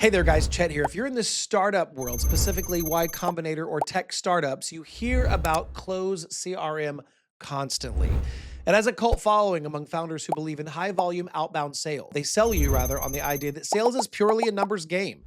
Hey there, guys. Chet here. If you're in the startup world, specifically Y Combinator or tech startups, you hear about Close CRM constantly. It has a cult following among founders who believe in high volume outbound sales. They sell you, rather, on the idea that sales is purely a numbers game.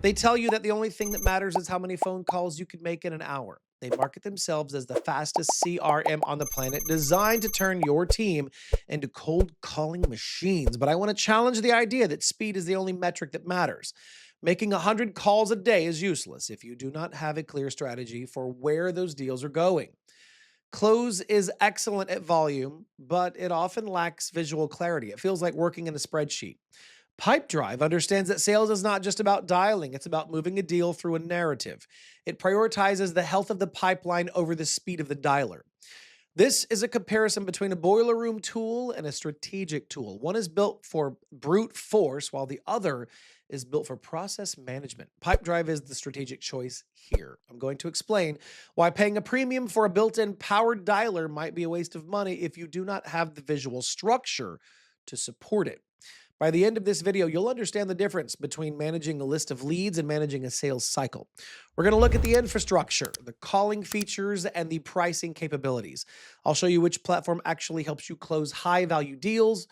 They tell you that the only thing that matters is how many phone calls you can make in an hour. They market themselves as the fastest CRM on the planet, designed to turn your team into cold calling machines. But I want to challenge the idea that speed is the only metric that matters. Making 100 calls a day is useless if you do not have a clear strategy for where those deals are going. Close is excellent at volume, but it often lacks visual clarity. It feels like working in a spreadsheet. Pipedrive understands that sales is not just about dialing, it's about moving a deal through a narrative. It prioritizes the health of the pipeline over the speed of the dialer. This is a comparison between a boiler room tool and a strategic tool. One is built for brute force, while the other is built for process management. Pipedrive is the strategic choice here. I'm going to explain why paying a premium for a built in powered dialer might be a waste of money if you do not have the visual structure to support it. By the end of this video, you'll understand the difference between managing a list of leads and managing a sales cycle. We're going to look at the infrastructure, the calling features, and the pricing capabilities. I'll show you which platform actually helps you close high-value deals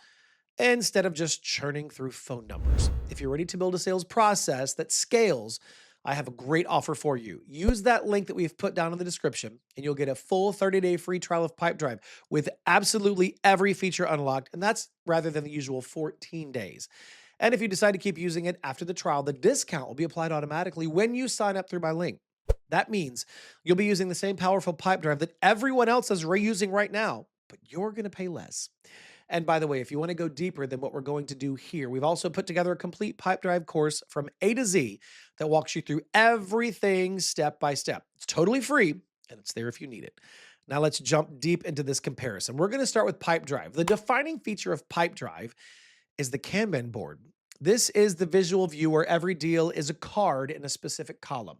instead of just churning through phone numbers. If you're ready to build a sales process that scales, I have a great offer for you. Use that link that we've put down in the description, and you'll get a full 30-day free trial of Pipedrive with absolutely every feature unlocked, and that's rather than the usual 14 days. And if you decide to keep using it after the trial, the discount will be applied automatically when you sign up through my link. That means you'll be using the same powerful Pipedrive that everyone else is reusing right now, but you're going to pay less. And by the way, if you want to go deeper than what we're going to do here, we've also put together a complete Pipedrive course from A to Z that walks you through everything step by step. It's totally free, and it's there if you need it. Now let's jump deep into this comparison. We're going to start with Pipedrive. The defining feature of Pipedrive is the Kanban board. This is the visual view where every deal is a card in a specific column.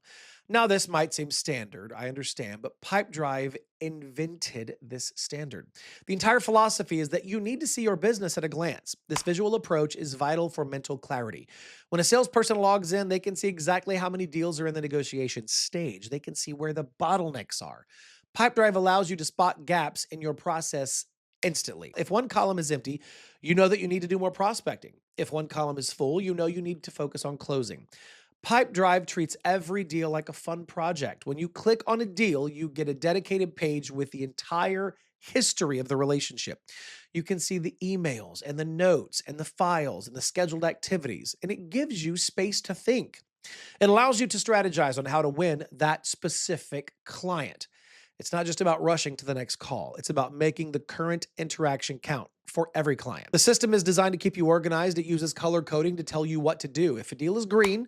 Now, this might seem standard, I understand, but Pipedrive invented this standard. The entire philosophy is that you need to see your business at a glance. This visual approach is vital for mental clarity. When a salesperson logs in, they can see exactly how many deals are in the negotiation stage. They can see where the bottlenecks are. Pipedrive allows you to spot gaps in your process instantly. If one column is empty, you know that you need to do more prospecting. If one column is full, you know you need to focus on closing. Pipedrive treats every deal like a fun project. When you click on a deal, you get a dedicated page with the entire history of the relationship. You can see the emails and the notes and the files and the scheduled activities, and it gives you space to think. It allows you to strategize on how to win that specific client. It's not just about rushing to the next call. It's about making the current interaction count for every client. The system is designed to keep you organized. It uses color coding to tell you what to do. If a deal is green,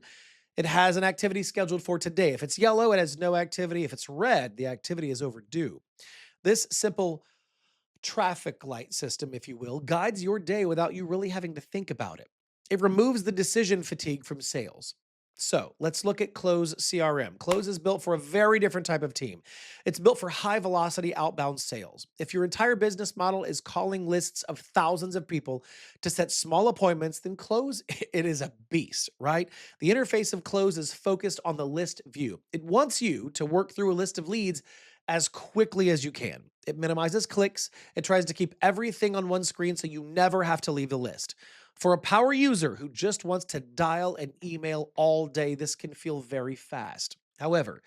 it has an activity scheduled for today. If it's yellow, it has no activity. If it's red, the activity is overdue. This simple traffic light system, if you will, guides your day without you really having to think about it. It removes the decision fatigue from sales. So let's look at Close CRM. Close is built for a very different type of team. It's built for high velocity outbound sales. If your entire business model is calling lists of thousands of people to set small appointments, then Close, it is a beast, right? The interface of Close is focused on the list view. It wants you to work through a list of leads as quickly as you can. It minimizes clicks. It tries to keep everything on one screen so you never have to leave the list. For a power user who just wants to dial and email all day, this can feel very fast. However,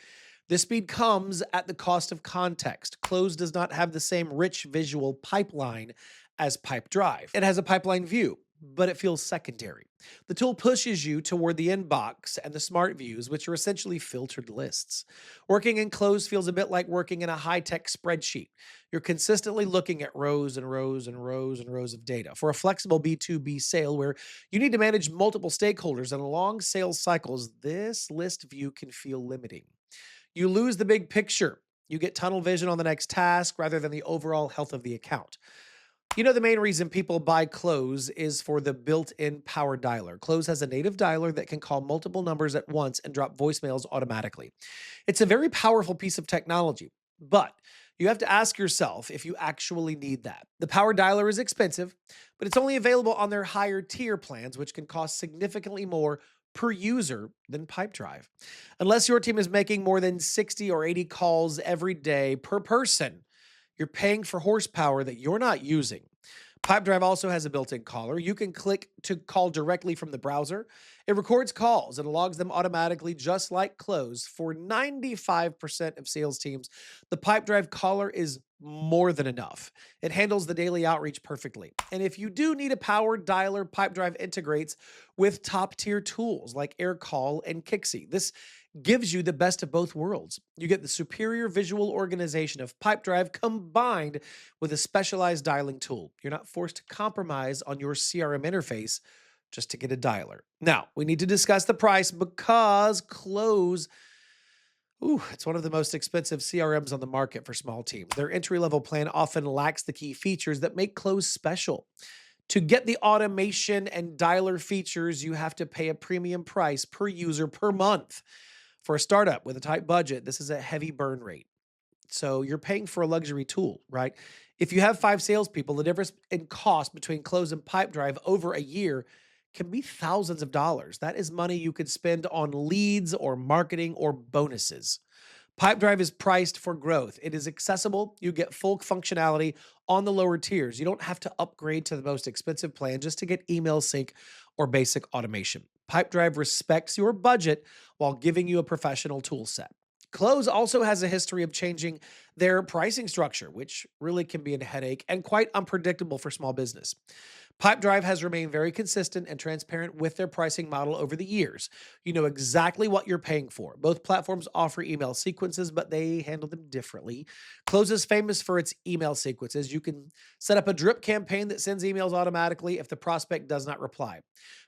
this speed comes at the cost of context. Close does not have the same rich visual pipeline as Pipedrive. It has a pipeline view, but it feels secondary. The tool pushes you toward the inbox and the smart views, which are essentially filtered lists. Working in Close feels a bit like working in a high-tech spreadsheet. You're consistently looking at rows and rows and rows and rows of data. For a flexible B2B sale where you need to manage multiple stakeholders and long sales cycles, this list view can feel limiting. You lose the big picture. You get tunnel vision on the next task rather than the overall health of the account. You know, the main reason people buy Close is for the built-in power dialer. Close has a native dialer that can call multiple numbers at once and drop voicemails automatically. It's a very powerful piece of technology, but you have to ask yourself if you actually need that. The power dialer is expensive, but it's only available on their higher tier plans, which can cost significantly more per user than Pipedrive. Unless your team is making more than 60 or 80 calls every day per person, you're paying for horsepower that you're not using. Pipedrive also has a built-in caller. You can click to call directly from the browser. It records calls and logs them automatically, just like Close. For 95% of sales teams, the Pipedrive caller is more than enough. It handles the daily outreach perfectly. And if you do need a powered dialer, Pipedrive integrates with top-tier tools like AirCall and Kixie. This gives you the best of both worlds. You get the superior visual organization of Pipedrive combined with a specialized dialing tool. You're not forced to compromise on your CRM interface just to get a dialer. Now, we need to discuss the price because Close, it's one of the most expensive CRMs on the market for small teams. Their entry-level plan often lacks the key features that make Close special. To get the automation and dialer features, you have to pay a premium price per user per month. For a startup with a tight budget, this is a heavy burn rate. So you're paying for a luxury tool, right? If you have 5 salespeople, the difference in cost between Close and Pipedrive over a year can be thousands of dollars. That is money you could spend on leads or marketing or bonuses. Pipedrive is priced for growth. It is accessible. You get full functionality on the lower tiers. You don't have to upgrade to the most expensive plan just to get email sync or basic automation. Pipedrive respects your budget while giving you a professional tool set. Close also has a history of changing their pricing structure, which really can be a headache and quite unpredictable for small business. Pipedrive has remained very consistent and transparent with their pricing model over the years. You know exactly what you're paying for. Both platforms offer email sequences, but they handle them differently. Close is famous for its email sequences. You can set up a drip campaign that sends emails automatically if the prospect does not reply.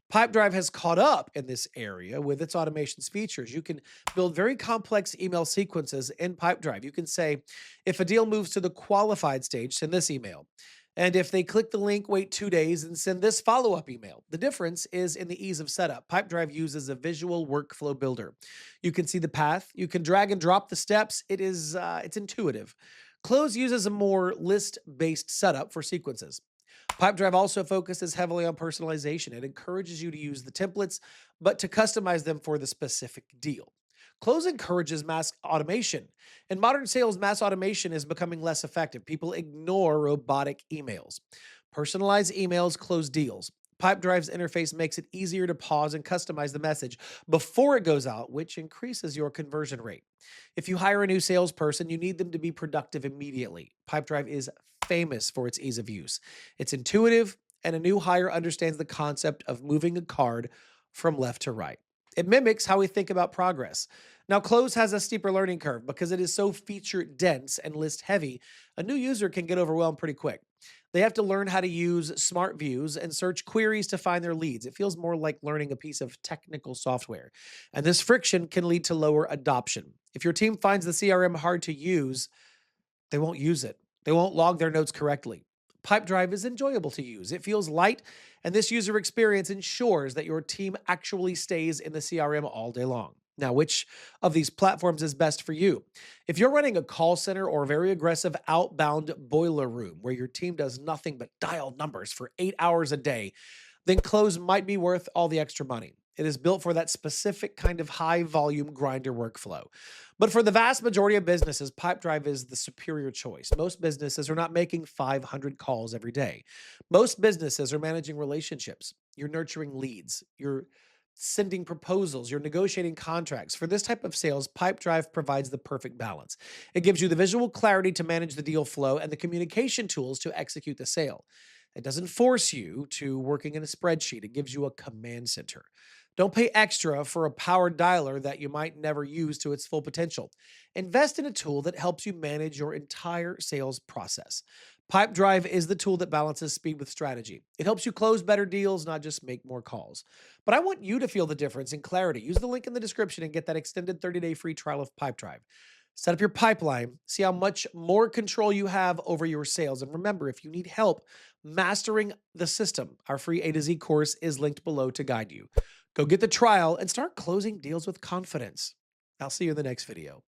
Pipedrive has caught up in this area with its automations features. You can build very complex email sequences in Pipedrive. You can say, if a deal moves to the qualified stage, send this email. And if they click the link, wait 2 days and send this follow-up email. The difference is in the ease of setup. Pipedrive uses a visual workflow builder. You can see the path. You can drag and drop the steps. It's intuitive. Close uses a more list-based setup for sequences. Pipedrive also focuses heavily on personalization. It encourages you to use the templates, but to customize them for the specific deal. Close encourages mass automation. In modern sales, mass automation is becoming less effective. People ignore robotic emails. Personalized emails close deals. Pipedrive's interface makes it easier to pause and customize the message before it goes out, which increases your conversion rate. If you hire a new salesperson, you need them to be productive immediately. Pipedrive is famous for its ease of use. It's intuitive, and a new hire understands the concept of moving a card from left to right. It mimics how we think about progress. Now, Close has a steeper learning curve because it is so feature dense and list heavy. A new user can get overwhelmed pretty quick. They have to learn how to use smart views and search queries to find their leads. It feels more like learning a piece of technical software. And this friction can lead to lower adoption. If your team finds the CRM hard to use, they won't use it. They won't log their notes correctly. Pipedrive is enjoyable to use. It feels light, and this user experience ensures that your team actually stays in the CRM all day long. Now, which of these platforms is best for you? If you're running a call center or a very aggressive outbound boiler room where your team does nothing but dial numbers for 8 hours a day, then Close might be worth all the extra money. It is built for that specific kind of high volume grinder workflow. But for the vast majority of businesses, Pipedrive is the superior choice. Most businesses are not making 500 calls every day. Most businesses are managing relationships. You're nurturing leads. You're sending proposals. You're negotiating contracts. For this type of sales, Pipedrive provides the perfect balance. It gives you the visual clarity to manage the deal flow and the communication tools to execute the sale. It doesn't force you to working in a spreadsheet. It gives you a command center. Don't pay extra for a powered dialer that you might never use to its full potential. Invest in a tool that helps you manage your entire sales process. Pipedrive is the tool that balances speed with strategy. It helps you close better deals, not just make more calls. But I want you to feel the difference in clarity. Use the link in the description and get that extended 30-day free trial of Pipedrive. Set up your pipeline, see how much more control you have over your sales. And remember, if you need help mastering the system, our free A to Z course is linked below to guide you. Go get the trial and start closing deals with confidence. I'll see you in the next video.